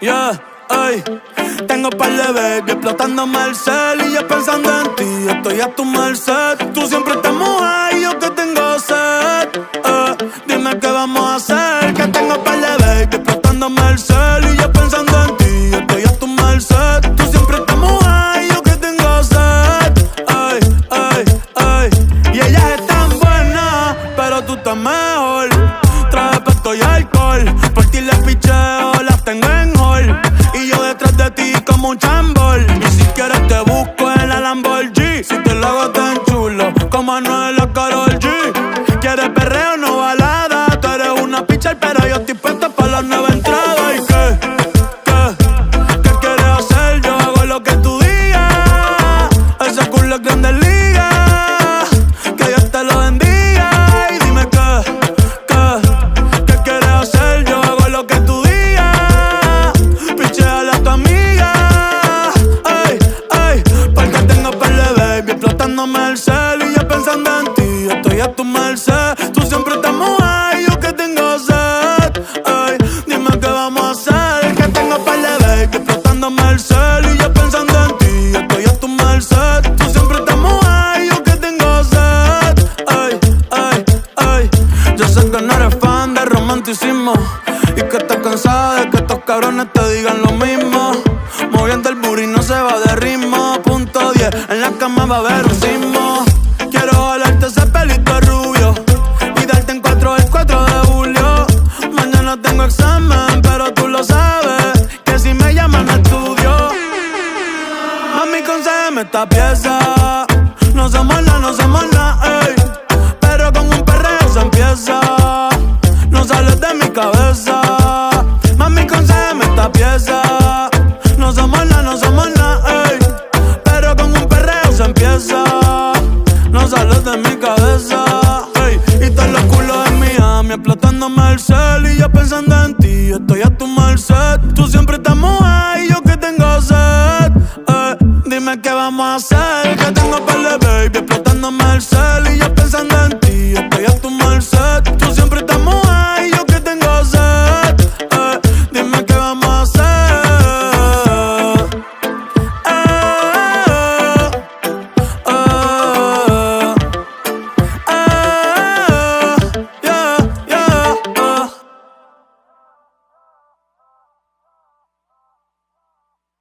Yeah, ay. Tengo par de baby explotándome el cel y yo pensando en ti, estoy a tu merced. Tú siempre estás mojada y yo que tengo sed. Dime qué vamos a hacer, que tengo par de baby explotándome el cel y yo pensando en ti, estoy a tu merced. Tú siempre estás mojada y yo que tengo sed. Ay, ay, ay. Y ellas están buenas, pero tú estás mejor. Traje pesto y alcohol, por ti les picheo, las tengo en hall. Y yo detrás de ti como un chambol. Y si quieres te busco en la Lamborghini. Si te lo hago tan chulo como Anuel o Karol G. ¿Quieres perreo no balada? Tú eres una pitcher pero yo estoy puesta para las 9 entradas. ¿Y qué quieres hacer? Yo hago lo que tú digas. Ese culo es grande liga. Que Dios te lo bendiga. Y dime ¿qué quieres hacer? Yo hago lo que tú digas. Picheale a tu amiga. Ay, ay, porque tengo par de baby explotándome el cel y yo pensando en ti, estoy a tu merced. Tú siempre estás mojada y yo que tengo sed. Ay, dime qué vamos a hacer, que tengo par de baby explotándome el cel y yo pensando en ti, estoy a tu merced. Tú siempre estás mojada y yo que tengo sed. Ay, ay, ay. Yo sé que no eres fan de romanticismo y que estás cansada de que estos cabrones te digan lo mismo. Moviendo el booty no se va de ritmo. Punto 10, en la cama va a haber un sismo. Quiero jalarte ese pelito rubio y darte en 4 el 4 de julio. Mañana tengo examen, pero tú lo sabes, que si me llaman al estudio. Mami, concédeme esta pieza. No somos nada, ey. Pero con un perreo se empieza. No sales de mi cabeza. Mami, concédeme esta pieza. No somos nada, ey. Pero con un perreo se empieza. No sales de mi cabeza, ey. Y todos los culos en Miami explotándome el cel y yo pensando en ti, estoy a tu merced. Tú siempre estás mojada y yo que tengo sed. Dime qué vamos a hacer, que tengo par de baby explotándome el cel y yo pensando en ti, estoy a tu merced. Tú siempre estás mojada